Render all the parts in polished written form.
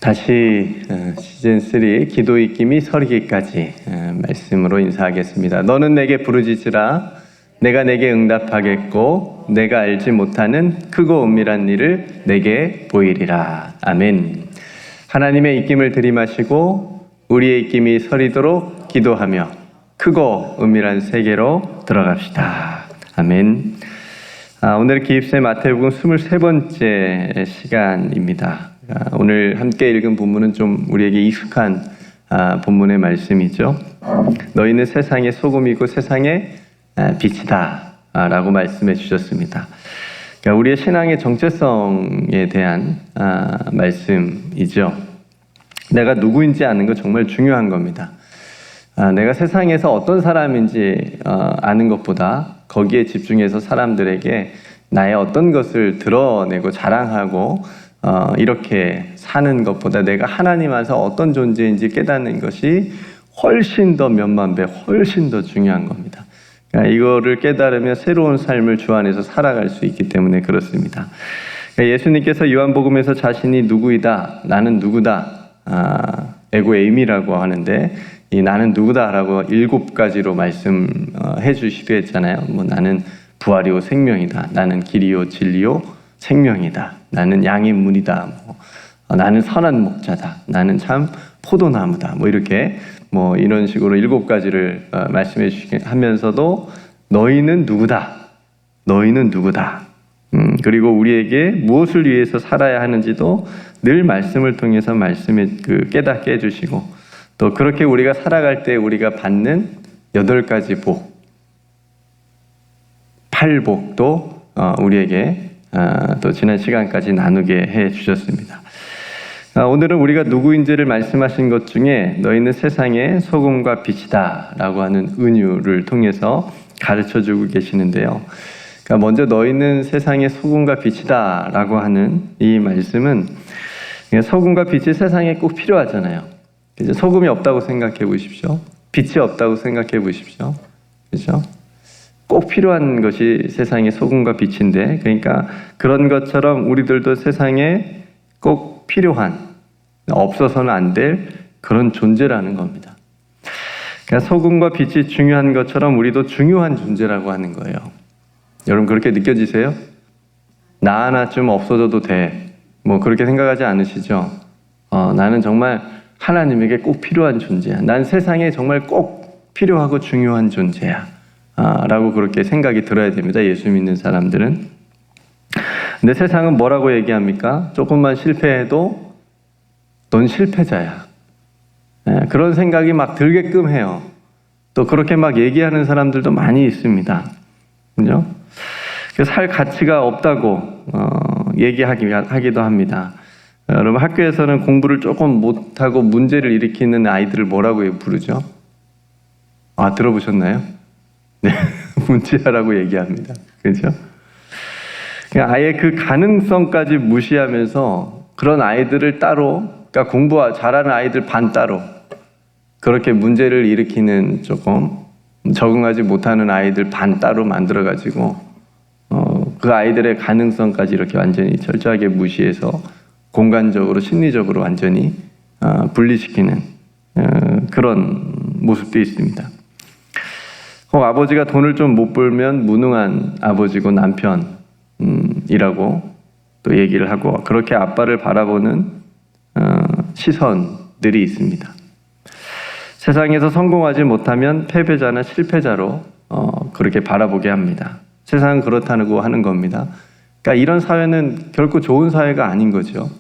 다시 시즌3 기도 익힘이 서리기까지 말씀으로 인사하겠습니다. 너는 내게 부르짖으라 내가 내게 응답하겠고 내가 알지 못하는 크고 은밀한 일을 내게 보이리라. 아멘. 하나님의 입김을 들이마시고 우리의 입김이 서리도록 기도하며 크고 은밀한 세계로 들어갑시다. 아멘. 오늘 기입세 마태복음 23번째 시간입니다. 오늘 함께 읽은 본문은 좀 우리에게 익숙한 본문의 말씀이죠. 너희는 세상의 소금이고 세상의 빛이다 라고 말씀해 주셨습니다. 그러니까 우리의 신앙의 정체성에 대한 말씀이죠. 내가 누구인지 아는 거 정말 중요한 겁니다. 내가 세상에서 어떤 사람인지 아는 것보다 거기에 집중해서 사람들에게 나의 어떤 것을 드러내고 자랑하고 이렇게 사는 것보다 내가 하나님 안에서 어떤 존재인지 깨닫는 것이 훨씬 더 몇만 배 훨씬 더 중요한 겁니다. 그러니까 이거를 깨달으면 새로운 삶을 주 안에서 살아갈 수 있기 때문에 그렇습니다. 그러니까 예수님께서 요한복음에서 자신이 누구이다, 나는 누구다, 에고에임이라고 하는데 이 나는 누구다라고 7가지로 말씀해 주시기도 했잖아요. 나는 부활이요 생명이다, 나는 길이요 진리요 생명이다, 나는 양의 문이다, 나는 선한 목자다, 나는 참 포도나무다, 이렇게 이런 식으로 7가지를 말씀해 주시게 하면서도 너희는 누구다, 너희는 누구다, 그리고 우리에게 무엇을 위해서 살아야 하는지도 늘 말씀을 통해서 말씀에 깨닫게 해주시고, 또 그렇게 우리가 살아갈 때 우리가 받는 8가지 복, 8복도 우리에게 또 지난 시간까지 나누게 해 주셨습니다. 오늘은 우리가 누구인지를 말씀하신 것 중에 너희는 세상의 소금과 빛이다 라고 하는 은유를 통해서 가르쳐 주고 계시는데요. 그러니까 먼저 너희는 세상의 소금과 빛이다 라고 하는 이 말씀은 소금과 빛이 세상에 꼭 필요하잖아요. 소금이 없다고 생각해 보십시오. 빛이 없다고 생각해 보십시오. 그렇죠? 꼭 필요한 것이 세상의 소금과 빛인데, 그러니까 그런 것처럼 우리들도 세상에 꼭 필요한, 없어서는 안 될 그런 존재라는 겁니다. 그러니까 소금과 빛이 중요한 것처럼 우리도 중요한 존재라고 하는 거예요. 여러분 그렇게 느껴지세요? 나 하나쯤 없어져도 돼, 그렇게 생각하지 않으시죠? 나는 정말 하나님에게 꼭 필요한 존재야. 난 세상에 정말 꼭 필요하고 중요한 존재야. 라고 그렇게 생각이 들어야 됩니다. 예수 믿는 사람들은. 근데 세상은 뭐라고 얘기합니까? 조금만 실패해도 넌 실패자야. 그런 생각이 막 들게끔 해요. 또 그렇게 막 얘기하는 사람들도 많이 있습니다. 그죠? 살 가치가 없다고 얘기하기도 합니다. 여러분 학교에서는 공부를 조금 못하고 문제를 일으키는 아이들을 뭐라고 부르죠? 들어보셨나요? 네, 문제라고 얘기합니다. 그렇죠? 아예 그 가능성까지 무시하면서 그런 아이들을 따로, 그러니까 공부 잘하는 아이들 반 따로, 그렇게 문제를 일으키는 조금 적응하지 못하는 아이들 반 따로 만들어가지고 그 아이들의 가능성까지 이렇게 완전히 철저하게 무시해서 공간적으로 심리적으로 완전히 분리시키는 그런 모습도 있습니다. 아버지가 돈을 좀 못 벌면 무능한 아버지고 남편이라고 또 얘기를 하고, 그렇게 아빠를 바라보는 시선들이 있습니다. 세상에서 성공하지 못하면 패배자나 실패자로 그렇게 바라보게 합니다. 세상은 그렇다고 하는 겁니다. 그러니까 이런 사회는 결코 좋은 사회가 아닌 거죠.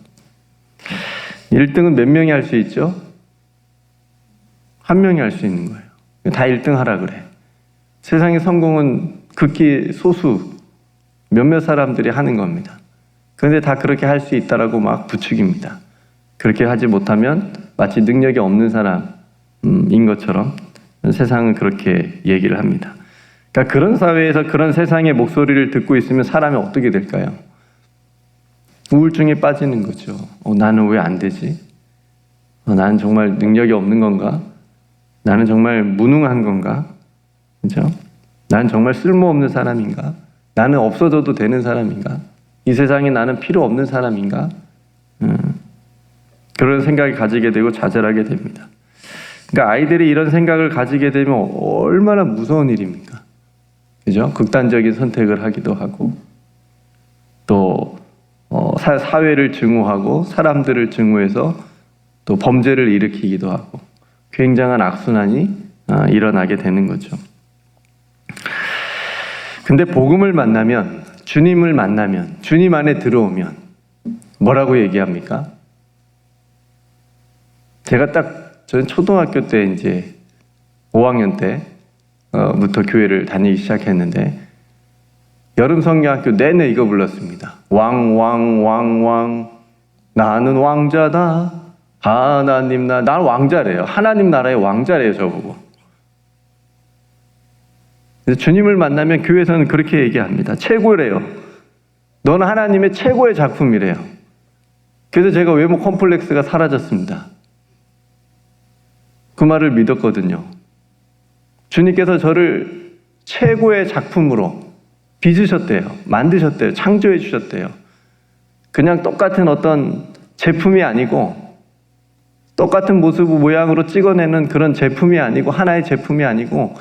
1등은 몇 명이 할 수 있죠? 1명이 할 수 있는 거예요. 다 1등 하라 그래. 세상의 성공은 극히 소수 몇몇 사람들이 하는 겁니다. 그런데 다 그렇게 할 수 있다라고 막 부추깁니다. 그렇게 하지 못하면 마치 능력이 없는 사람인 것처럼 세상은 그렇게 얘기를 합니다. 그러니까 그런 사회에서 그런 세상의 목소리를 듣고 있으면 사람이 어떻게 될까요? 우울증에 빠지는 거죠. 나는 왜 안 되지? 나는 정말 능력이 없는 건가? 나는 정말 무능한 건가? 그렇죠? 나는 정말 쓸모없는 사람인가? 나는 없어져도 되는 사람인가? 이 세상에 나는 필요 없는 사람인가? 그런 생각을 가지게 되고 좌절하게 됩니다. 그러니까 아이들이 이런 생각을 가지게 되면 얼마나 무서운 일입니까? 그죠? 극단적인 선택을 하기도 하고, 또 사회를 증오하고 사람들을 증오해서 또 범죄를 일으키기도 하고 굉장한 악순환이 일어나게 되는 거죠. 근데 복음을 만나면, 주님을 만나면, 주님 안에 들어오면 뭐라고 얘기합니까? 저는 초등학교 때 이제 5학년 때부터 교회를 다니기 시작했는데 여름 성경학교 내내 이거 불렀습니다. 왕 나는 왕자다. 하나님 난 왕자래요. 하나님 나라의 왕자래요, 저보고. 주님을 만나면 교회에서는 그렇게 얘기합니다. 최고래요. 너는 하나님의 최고의 작품이래요. 그래서 제가 외모 컴플렉스가 사라졌습니다. 그 말을 믿었거든요. 주님께서 저를 최고의 작품으로 빚으셨대요. 만드셨대요. 창조해 주셨대요. 그냥 똑같은 어떤 제품이 아니고, 똑같은 모습 모양으로 찍어내는 그런 제품이 아니고, 하나의 제품이 아니고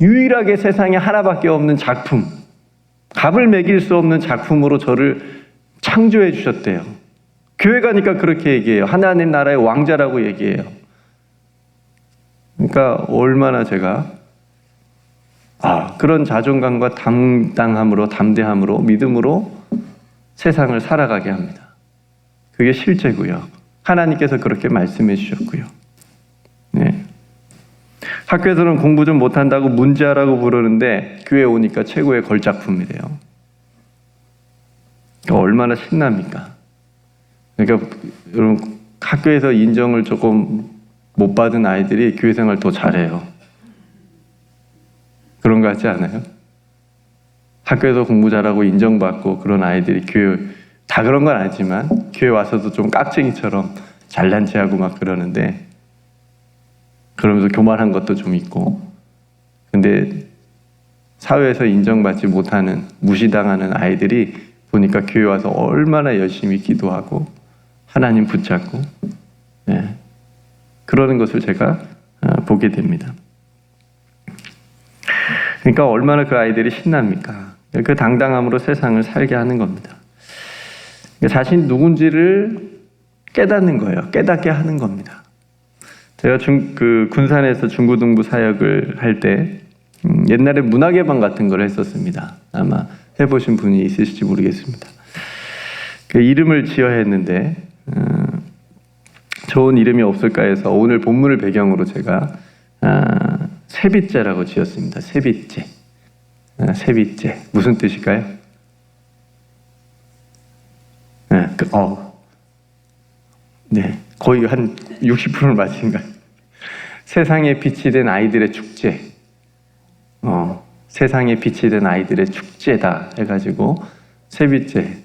유일하게 세상에 하나밖에 없는 작품, 값을 매길 수 없는 작품으로 저를 창조해 주셨대요. 교회 가니까 그렇게 얘기해요. 하나님 나라의 왕자라고 얘기해요. 그러니까 얼마나 제가 그런 자존감과 담당함으로, 담대함으로, 믿음으로 세상을 살아가게 합니다. 그게 실제고요. 하나님께서 그렇게 말씀해 주셨고요. 네. 학교에서는 공부 좀 못한다고 문제아라고 부르는데 교회에 오니까 최고의 걸작품이래요. 그러니까 얼마나 신납니까? 그러니까 여러분, 학교에서 인정을 조금 못 받은 아이들이 교회 생활 더 잘해요. 그런 거 같지 않아요? 학교에서 공부 잘하고 인정받고 그런 아이들이 교회, 다 그런 건 아니지만 교회 와서도 좀 깍쟁이처럼 잘난 체하고 막 그러는데, 그러면서 교만한 것도 좀 있고, 근데 사회에서 인정받지 못하는, 무시당하는 아이들이 보니까 교회 와서 얼마나 열심히 기도하고 하나님 붙잡고 그러는 것을 제가 보게 됩니다. 그러니까 얼마나 그 아이들이 신납니까? 그 당당함으로 세상을 살게 하는 겁니다. 자신 누군지를 깨닫는 거예요. 깨닫게 하는 겁니다. 제가 군산에서 중고등부 사역을 할 때 옛날에 문화개방 같은 걸 했었습니다. 아마 해보신 분이 있으실지 모르겠습니다. 그 이름을 지어야 했는데 좋은 이름이 없을까 해서 오늘 본문을 배경으로 제가 세빗제라고 지었습니다. 세빗제. 세빗제. 무슨 뜻일까요? 네, 거의 한 60%를 맞힌 것 같아요. 세상에 빛이 된 아이들의 축제. 세상에 빛이 된 아이들의 축제다 해가지고 세빗제.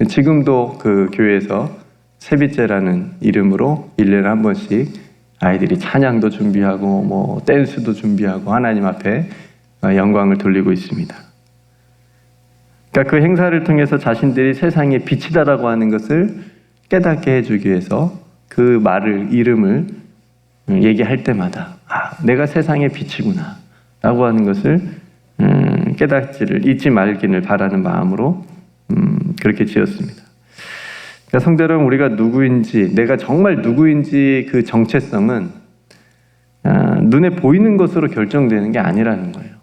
지금도 그 교회에서 세빗제라는 이름으로 1년에 한 번씩 아이들이 찬양도 준비하고 뭐 댄스도 준비하고 하나님 앞에 영광을 돌리고 있습니다. 그러니까 그 행사를 통해서 자신들이 세상의 빛이다라고 하는 것을 깨닫게 해주기 위해서 그 말을, 이름을 얘기할 때마다 내가 세상의 빛이구나 라고 하는 것을 깨닫지를, 잊지 말기를 바라는 마음으로 그렇게 지었습니다. 그러니까 성도 여러분, 우리가 누구인지, 내가 정말 누구인지 그 정체성은 눈에 보이는 것으로 결정되는 게 아니라는 거예요.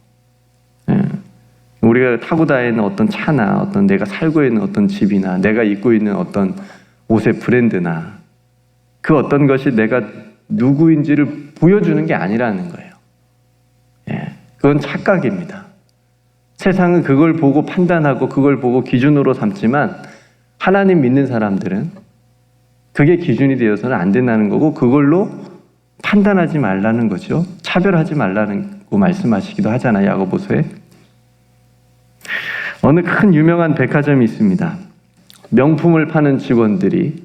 우리가 타고 다니는 어떤 차나, 어떤 내가 살고 있는 어떤 집이나, 내가 입고 있는 어떤 옷의 브랜드나, 그 어떤 것이 내가 누구인지를 보여주는 게 아니라는 거예요. 그건 착각입니다. 세상은 그걸 보고 판단하고 그걸 보고 기준으로 삼지만 하나님 믿는 사람들은 그게 기준이 되어서는 안 된다는 거고, 그걸로 판단하지 말라는 거죠. 차별하지 말라는 거 말씀하시기도 하잖아요, 야고보서에. 어느 큰 유명한 백화점이 있습니다. 명품을 파는 직원들이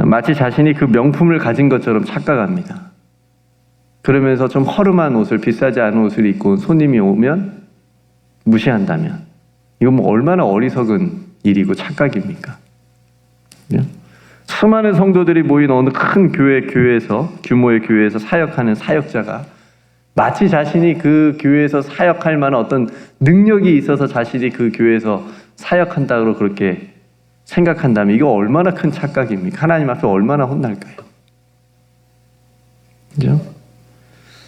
마치 자신이 그 명품을 가진 것처럼 착각합니다. 그러면서 좀 허름한 옷을, 비싸지 않은 옷을 입고 손님이 오면 무시한다면 이건 뭐 얼마나 어리석은 일이고 착각입니까? 수많은 성도들이 모인 어느 큰 교회에서 규모의 교회에서 사역하는 사역자가 마치 자신이 그 교회에서 사역할 만한 어떤 능력이 있어서 자신이 그 교회에서 사역한다고 그렇게 생각한다면 이거 얼마나 큰 착각입니까? 하나님 앞에 얼마나 혼날까요? 그죠?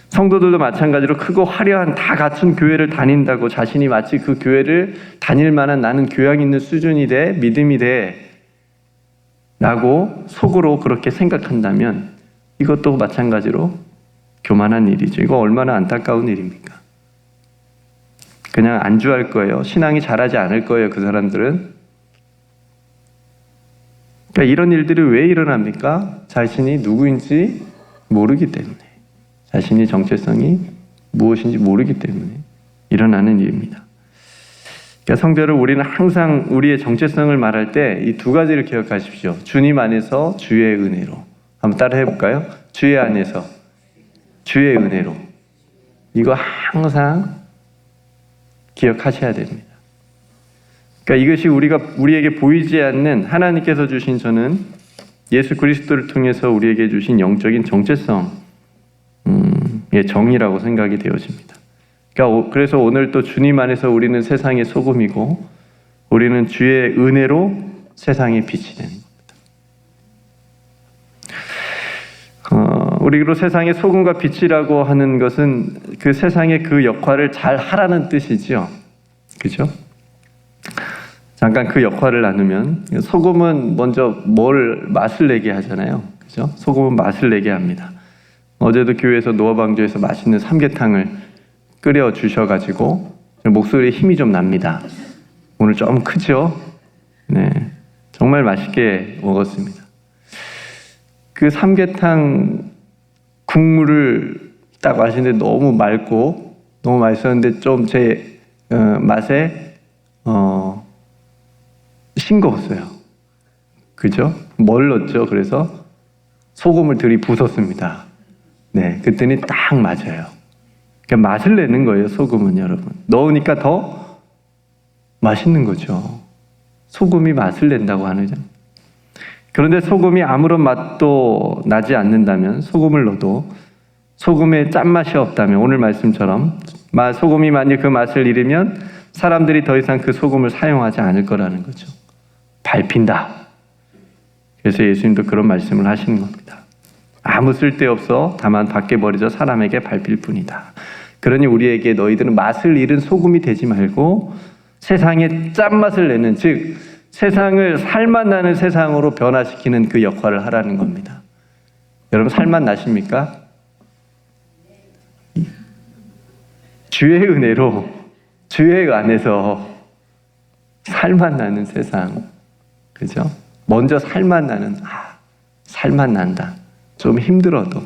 성도들도 마찬가지로 크고 화려한 다 갖춘 교회를 다닌다고 자신이 마치 그 교회를 다닐 만한 나는 교양 있는 수준이 돼, 믿음이 돼 라고 속으로 그렇게 생각한다면 이것도 마찬가지로 교만한 일이죠. 이거 얼마나 안타까운 일입니까? 그냥 안주할 거예요. 신앙이 자라지 않을 거예요. 그 사람들은. 그러니까 이런 일들이 왜 일어납니까? 자신이 누구인지 모르기 때문에, 자신이 정체성이 무엇인지 모르기 때문에 일어나는 일입니다. 그러니까 성도를 우리는 항상 우리의 정체성을 말할 때 이 두 가지를 기억하십시오. 주님 안에서 주의 은혜로. 한번 따라 해볼까요? 주의 안에서 주의 은혜로. 이거 항상 기억하셔야 됩니다. 그러니까 이것이 우리에게 보이지 않는 하나님께서 주신 저는 예수 그리스도를 통해서 우리에게 주신 영적인 정체성의 정의라고 생각이 되어집니다. 그러니까 그래서 오늘 또 주님 안에서 우리는 세상의 소금이고 우리는 주의 은혜로 세상의 빛이 되는 겁니다. 우리로 세상의 소금과 빛이라고 하는 것은 그 세상의 그 역할을 잘 하라는 뜻이죠. 그죠? 잠깐 그 역할을 나누면 소금은 먼저 맛을 내게 하잖아요. 그죠? 소금은 맛을 내게 합니다. 어제도 교회에서 노아방주에서 맛있는 삼계탕을 끓여 주셔가지고 목소리에 힘이 좀 납니다. 오늘 좀 크죠? 네, 정말 맛있게 먹었습니다. 그 삼계탕 국물을 딱 마시는데 너무 맑고 너무 맛있었는데 좀 제 맛에 싱거웠어요. 그죠? 뭘 넣었죠? 그래서 소금을 들이부었습니다. 네, 그랬더니 딱 맞아요. 그러니까 맛을 내는 거예요, 소금은 여러분. 넣으니까 더 맛있는 거죠. 소금이 맛을 낸다고 하는 점. 그런데 소금이 아무런 맛도 나지 않는다면, 소금을 넣어도 소금에 짠맛이 없다면, 오늘 말씀처럼 소금이 만약 그 맛을 잃으면 사람들이 더 이상 그 소금을 사용하지 않을 거라는 거죠. 밟힌다. 그래서 예수님도 그런 말씀을 하시는 겁니다. 아무 쓸데없어 다만 밖에 버려져 사람에게 밟힐 뿐이다. 그러니 우리에게 너희들은 맛을 잃은 소금이 되지 말고 세상에 짠맛을 내는, 즉 세상을 살맛 나는 세상으로 변화시키는 그 역할을 하라는 겁니다. 여러분 살맛 나십니까? 주의 은혜로 주의 안에서 살맛 나는 세상, 그죠? 먼저 살맛 나는, 살맛 난다. 좀 힘들어도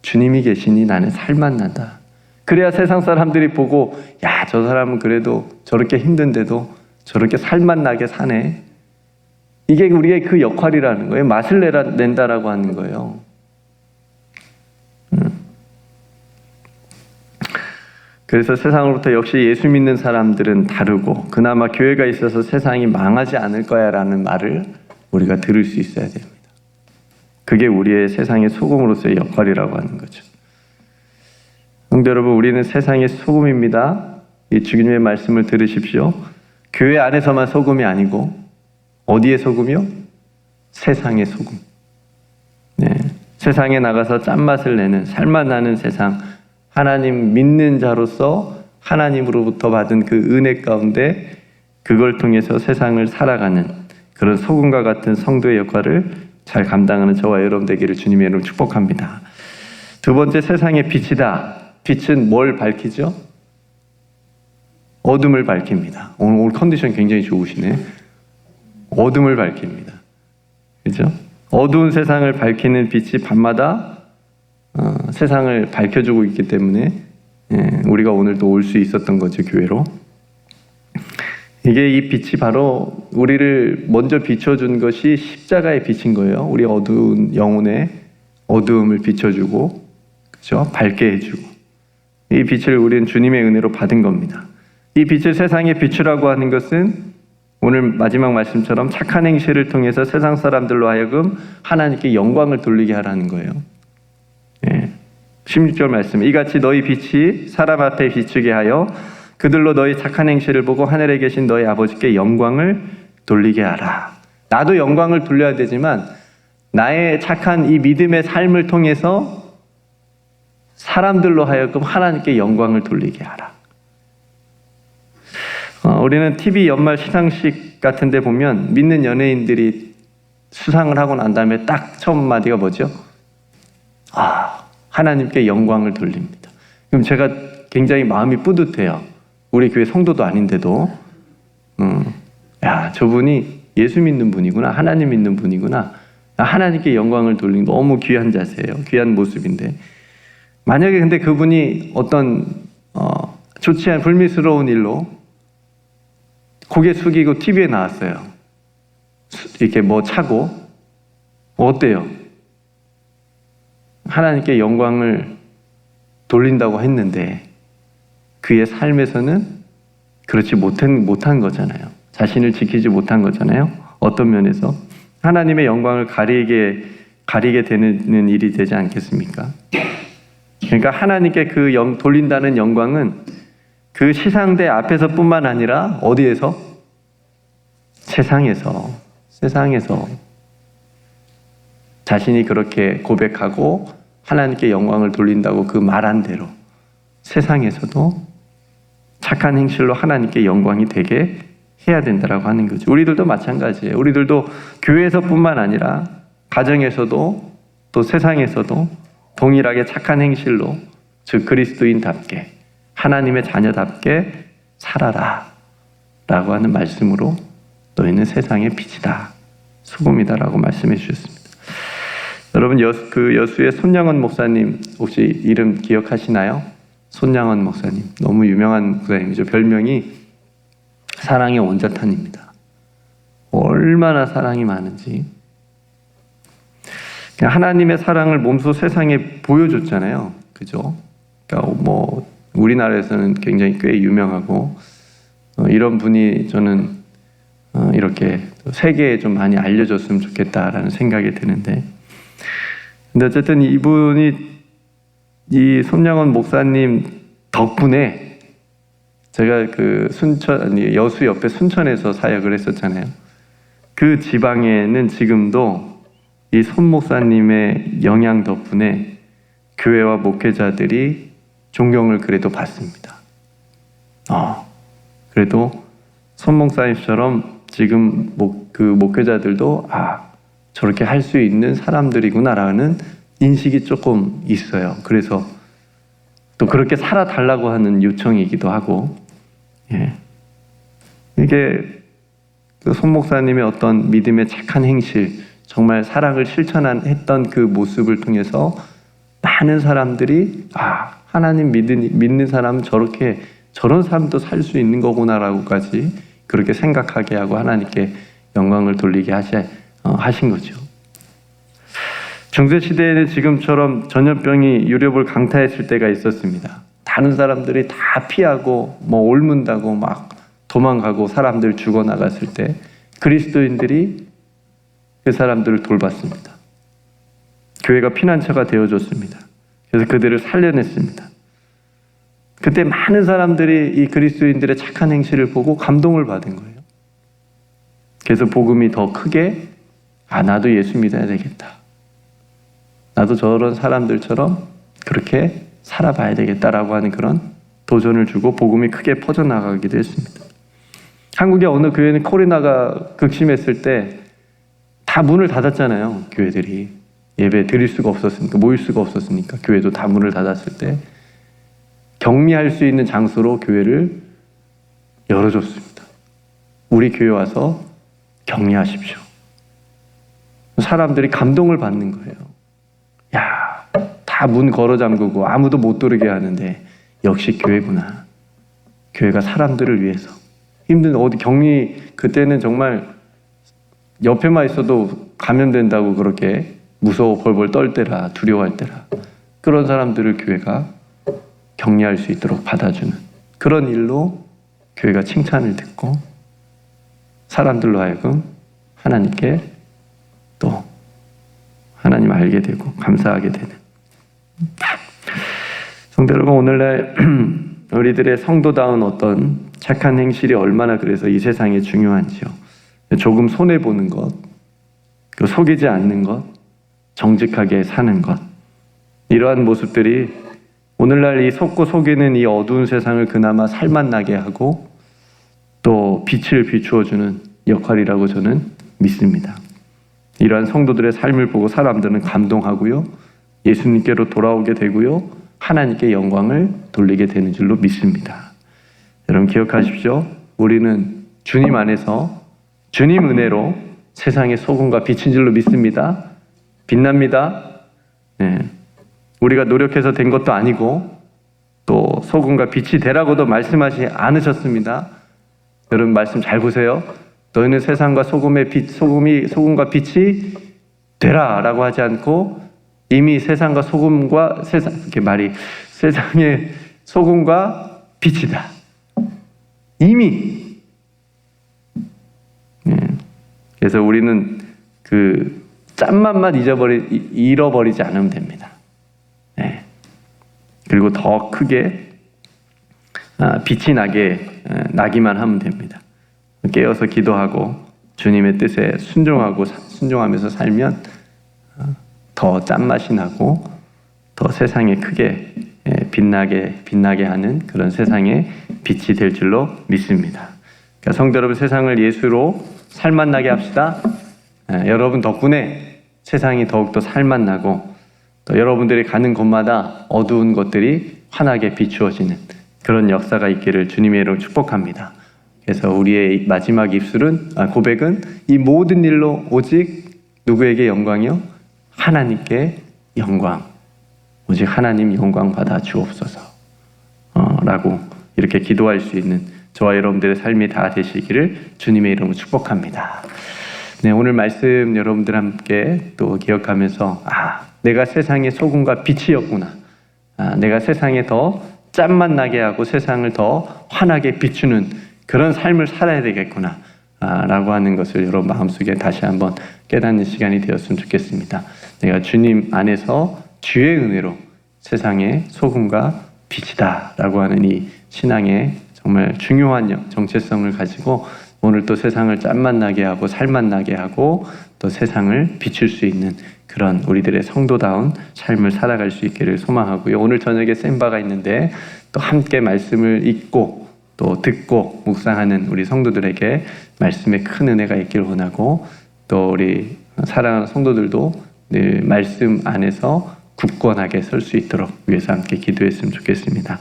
주님이 계시니 나는 살맛 난다. 그래야 세상 사람들이 보고, 야, 저 사람은 그래도 저렇게 힘든데도 저렇게 살맛 나게 사네. 이게 우리의 그 역할이라는 거예요. 맛을 낸다라고 하는 거예요. 그래서 세상으로부터 역시 예수 믿는 사람들은 다르고 그나마 교회가 있어서 세상이 망하지 않을 거야 라는 말을 우리가 들을 수 있어야 됩니다. 그게 우리의 세상의 소금으로서의 역할이라고 하는 거죠. 성도 여러분, 우리는 세상의 소금입니다. 이 주님의 말씀을 들으십시오. 교회 안에서만 소금이 아니고 어디의 소금이요? 세상의 소금. 네, 세상에 나가서 짠맛을 내는, 살맛 나는 세상, 하나님 믿는 자로서 하나님으로부터 받은 그 은혜 가운데 그걸 통해서 세상을 살아가는 그런 소금과 같은 성도의 역할을 잘 감당하는 저와 여러분 되기를 주님의 이름으로 축복합니다. 두 번째, 세상의 빛이다. 빛은 뭘 밝히죠? 어둠을 밝힙니다. 오늘 컨디션 굉장히 좋으시네. 어둠을 밝힙니다. 그죠? 어두운 세상을 밝히는 빛이 밤마다 세상을 밝혀주고 있기 때문에 우리가 오늘도 올 수 있었던 거죠, 교회로. 이게 이 빛이 바로 우리를 먼저 비춰준 것이 십자가의 빛인 거예요. 우리 어두운 영혼의 어두움을 비춰주고, 그렇죠? 밝게 해주고. 이 빛을 우리는 주님의 은혜로 받은 겁니다. 이 빛을 세상에 비추라고 하는 것은 오늘 마지막 말씀처럼 착한 행실을 통해서 세상 사람들로 하여금 하나님께 영광을 돌리게 하라는 거예요. 16절 말씀, 이같이 너희 빛이 사람 앞에 비추게 하여 그들로 너희 착한 행실을 보고 하늘에 계신 너희 아버지께 영광을 돌리게 하라. 나도 영광을 돌려야 되지만 나의 착한 이 믿음의 삶을 통해서 사람들로 하여금 하나님께 영광을 돌리게 하라. 우리는 TV 연말 시상식 같은 데 보면 믿는 연예인들이 수상을 하고 난 다음에 딱 처음 마디가 뭐죠? 하나님께 영광을 돌립니다. 그럼 제가 굉장히 마음이 뿌듯해요. 우리 교회 성도도 아닌데도 야, 저분이 예수 믿는 분이구나, 하나님 믿는 분이구나, 하나님께 영광을 돌리는 너무 귀한 자세예요. 귀한 모습인데 만약에 근데 그분이 어떤 좋지 않은 불미스러운 일로 고개 숙이고 TV에 나왔어요. 이렇게 뭐 차고 어때요? 하나님께 영광을 돌린다고 했는데 그의 삶에서는 그렇지 못한 거잖아요. 자신을 지키지 못한 거잖아요. 어떤 면에서 하나님의 영광을 가리게 되는 일이 되지 않겠습니까? 그러니까 하나님께 돌린다는 영광은 그 시상대 앞에서뿐만 아니라 어디에서? 세상에서 자신이 그렇게 고백하고 하나님께 영광을 돌린다고 그 말한 대로 세상에서도 착한 행실로 하나님께 영광이 되게 해야 된다라고 하는 거죠. 우리들도 마찬가지예요. 우리들도 교회에서뿐만 아니라 가정에서도 또 세상에서도 동일하게 착한 행실로, 즉 그리스도인답게 하나님의 자녀답게 살아라 라고 하는 말씀으로 너희는 세상의 빛이다, 소금이다 라고 말씀해 주셨습니다. 여러분 여수의 손양원 목사님 혹시 이름 기억하시나요? 손양원 목사님 너무 유명한 목사님이죠. 별명이 사랑의 원자탄입니다. 얼마나 사랑이 많은지 하나님의 사랑을 몸소 세상에 보여줬잖아요. 그죠? 그러니까 뭐 우리나라에서는 굉장히 꽤 유명하고 이런 분이 저는 이렇게 세계에 좀 많이 알려졌으면 좋겠다라는 생각이 드는데, 근데 어쨌든 이분이 이 손양원 목사님 덕분에 제가 여수 옆에 순천에서 사역을 했었잖아요. 그 지방에는 지금도 이 손 목사님의 영향 덕분에 교회와 목회자들이 존경을 그래도 받습니다. 그래도 손 목사님처럼 지금 그 목회자들도 저렇게 할 수 있는 사람들이구나라는 인식이 조금 있어요. 그래서 또 그렇게 살아달라고 하는 요청이기도 하고, 이게 손 목사님의 어떤 믿음의 착한 행실, 정말 사랑을 실천했던 그 모습을 통해서 많은 사람들이 하나님 믿는 사람은 저런 삶도 살 수 있는 거구나라고까지 그렇게 생각하게 하고 하나님께 영광을 돌리게 하신 거죠. 중세시대에는 지금처럼 전염병이 유럽을 강타했을 때가 있었습니다. 다른 사람들이 다 피하고 옮는다고 막 도망가고 사람들 죽어나갔을 때 그리스도인들이 그 사람들을 돌봤습니다. 교회가 피난처가 되어줬습니다. 그래서 그들을 살려냈습니다. 그때 많은 사람들이 이 그리스도인들의 착한 행실을 보고 감동을 받은 거예요. 그래서 복음이 더 크게 나도 예수 믿어야 되겠다, 나도 저런 사람들처럼 그렇게 살아봐야 되겠다라고 하는 그런 도전을 주고 복음이 크게 퍼져나가기도 했습니다. 한국의 어느 교회는 코로나가 극심했을 때 다 문을 닫았잖아요. 교회들이 예배 드릴 수가 없었으니까, 모일 수가 없었으니까 교회도 다 문을 닫았을 때 격리할 수 있는 장소로 교회를 열어줬습니다. 우리 교회 와서 격리하십시오. 사람들이 감동을 받는 거예요. 다 문 걸어 잠그고 아무도 못 들어오게 하는데 역시 교회구나. 교회가 사람들을 위해서 힘든 격리, 그때는 정말 옆에만 있어도 감염된다고 그렇게 무서워 벌벌 떨 때라, 두려워할 때라, 그런 사람들을 교회가 격리할 수 있도록 받아주는 그런 일로 교회가 칭찬을 듣고 사람들로 하여금 하나님께 또 하나님 알게 되고 감사하게 되는. 성도 여러분, 오늘날 우리들의 성도다운 어떤 착한 행실이 얼마나 그래서 이 세상에 중요한지요. 조금 손해보는 것, 속이지 않는 것, 정직하게 사는 것, 이러한 모습들이 오늘날 이 속고 속이는 이 어두운 세상을 그나마 살맛나게 하고 또 빛을 비추어주는 역할이라고 저는 믿습니다. 이러한 성도들의 삶을 보고 사람들은 감동하고요, 예수님께로 돌아오게 되고요, 하나님께 영광을 돌리게 되는 줄로 믿습니다. 여러분 기억하십시오. 우리는 주님 안에서 주님 은혜로 세상의 소금과 빛인 줄로 믿습니다. 빛납니다. 네. 우리가 노력해서 된 것도 아니고 또 소금과 빛이 되라고도 말씀하지 않으셨습니다. 여러분 말씀 잘 보세요. 너희는 세상과 소금의 빛, 소금과 빛이 되라라고 하지 않고 이미 세상과 소금과 이렇게 말이 세상의 소금과 빛이다. 이미. 네. 그래서 우리는 그 짠맛만 잃어버리지 않으면 됩니다. 네. 그리고 더 크게 빛이 나기만 하면 됩니다. 깨어서 기도하고 주님의 뜻에 순종하면서 살면 더 짠맛이 나고 더 세상에 크게 빛나게 하는 그런 세상의 빛이 될 줄로 믿습니다. 그러니까 성도 여러분, 세상을 예수로 살맛나게 합시다. 여러분 덕분에 세상이 더욱더 살맛나고 또 여러분들이 가는 곳마다 어두운 것들이 환하게 비추어지는 그런 역사가 있기를 주님의 이름으로 축복합니다. 그래서 우리의 마지막 고백은 이 모든 일로 오직 누구에게 영광이요? 하나님께 영광. 오직 하나님 영광 받아 주옵소서. 라고 이렇게 기도할 수 있는 저와 여러분들의 삶이 다 되시기를 주님의 이름으로 축복합니다. 네, 오늘 말씀 여러분들 함께 또 기억하면서 내가 세상의 소금과 빛이었구나. 내가 세상에 더 짠맛 나게 하고 세상을 더 환하게 비추는 그런 삶을 살아야 되겠구나. 라고 하는 것을 여러분 마음속에 다시 한번 깨닫는 시간이 되었으면 좋겠습니다. 내가 주님 안에서 주의 은혜로 세상의 소금과 빛이다 라고 하는 이 신앙의 정말 중요한 정체성을 가지고 오늘 또 세상을 짠맛 나게 하고 살맛 나게 하고 또 세상을 비출 수 있는 그런 우리들의 성도다운 삶을 살아갈 수 있기를 소망하고요. 오늘 저녁에 셈바가 있는데 또 함께 말씀을 읽고 또 듣고 묵상하는 우리 성도들에게 말씀에 큰 은혜가 있기를 원하고 또 우리 사랑하는 성도들도 늘 말씀 안에서 굳건하게 설 수 있도록 위해서 함께 기도했으면 좋겠습니다.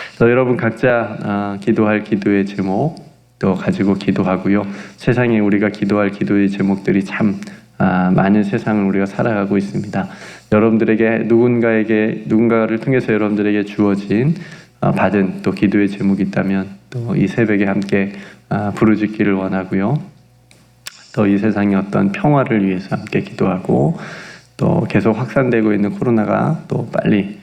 그래서 여러분 각자 기도할 기도의 제목 또 가지고 기도하고요. 세상에 우리가 기도할 기도의 제목들이 참 많은 세상을 우리가 살아가고 있습니다. 여러분들에게 누군가를 통해서 여러분들에게 주어진 받은 또 기도의 제목이 있다면 또 이 새벽에 함께 부르짖기를 원하고요. 또 이 세상의 어떤 평화를 위해서 함께 기도하고 또 계속 확산되고 있는 코로나가 또 빨리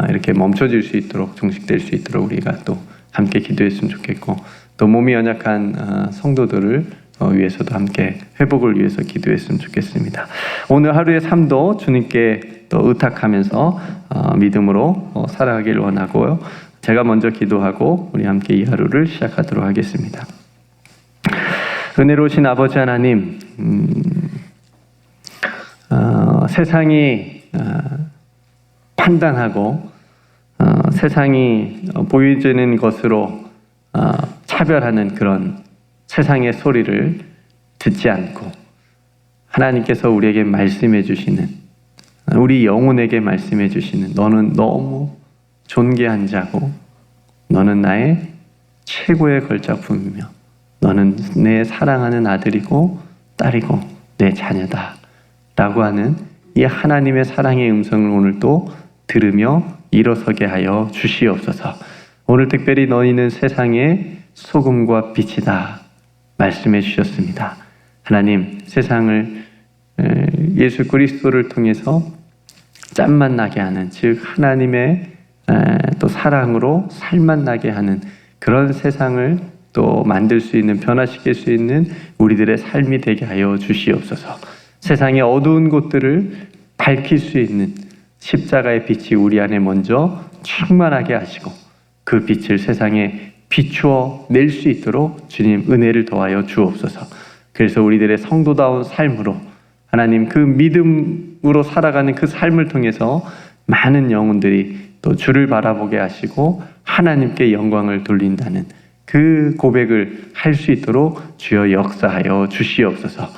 이렇게 멈춰질 수 있도록 종식될 수 있도록 우리가 또 함께 기도했으면 좋겠고 또 몸이 연약한 성도들을 위해서도 함께 회복을 위해서 기도했으면 좋겠습니다. 오늘 하루의 삶도 주님께 또 의탁하면서 믿음으로 살아가길 원하고요. 제가 먼저 기도하고 우리 함께 이 하루를 시작하도록 하겠습니다. 은혜로우신 아버지 하나님, 세상이 판단하고 세상이 보여지는 것으로 차별하는 그런 세상의 소리를 듣지 않고 하나님께서 우리에게 말씀해 주시는, 우리 영혼에게 말씀해 주시는 너는 너무 존귀한 자고 너는 나의 최고의 걸작품이며 너는 내 사랑하는 아들이고 딸이고 내 자녀다 라고 하는 이 하나님의 사랑의 음성을 오늘 또 들으며 일어서게 하여 주시옵소서. 오늘 특별히 너희는 세상의 소금과 빛이다 말씀해 주셨습니다. 하나님, 세상을 예수 그리스도를 통해서 짠맛 나게 하는, 즉 하나님의 또 사랑으로 살맛 나게 하는 그런 세상을 또 만들 수 있는, 변화시킬 수 있는 우리들의 삶이 되게 하여 주시옵소서. 세상의 어두운 곳들을 밝힐 수 있는 십자가의 빛이 우리 안에 먼저 충만하게 하시고 그 빛을 세상에 비추어 낼 수 있도록 주님 은혜를 더하여 주옵소서. 그래서 우리들의 성도다운 삶으로 하나님 그 믿음으로 살아가는 그 삶을 통해서 많은 영혼들이 또 주를 바라보게 하시고 하나님께 영광을 돌린다는 그 고백을 할 수 있도록 주여 역사하여 주시옵소서.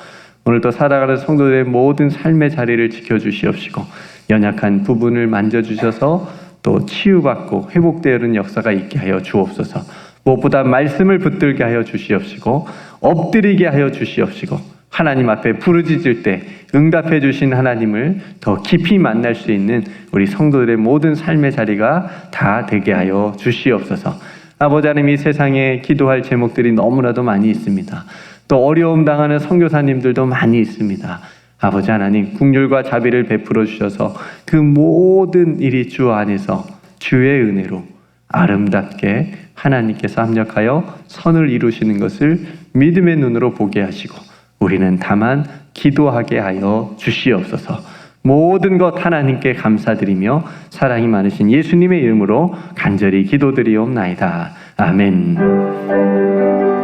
오늘도 살아가는 성도들의 모든 삶의 자리를 지켜주시옵시고 연약한 부분을 만져주셔서 또 치유받고 회복되는 역사가 있게 하여 주옵소서. 무엇보다 말씀을 붙들게 하여 주시옵시고 엎드리게 하여 주시옵시고 하나님 앞에 부르짖을 때 응답해 주신 하나님을 더 깊이 만날 수 있는 우리 성도들의 모든 삶의 자리가 다 되게 하여 주시옵소서. 아버지 하나님, 이 세상에 기도할 제목들이 너무나도 많이 있습니다. 또 어려움 당하는 선교사님들도 많이 있습니다. 아버지 하나님, 긍휼과 자비를 베풀어 주셔서 그 모든 일이 주 안에서 주의 은혜로 아름답게 하나님께서 합력하여 선을 이루시는 것을 믿음의 눈으로 보게 하시고 우리는 다만 기도하게 하여 주시옵소서. 모든 것 하나님께 감사드리며 사랑이 많으신 예수님의 이름으로 간절히 기도드리옵나이다. 아멘.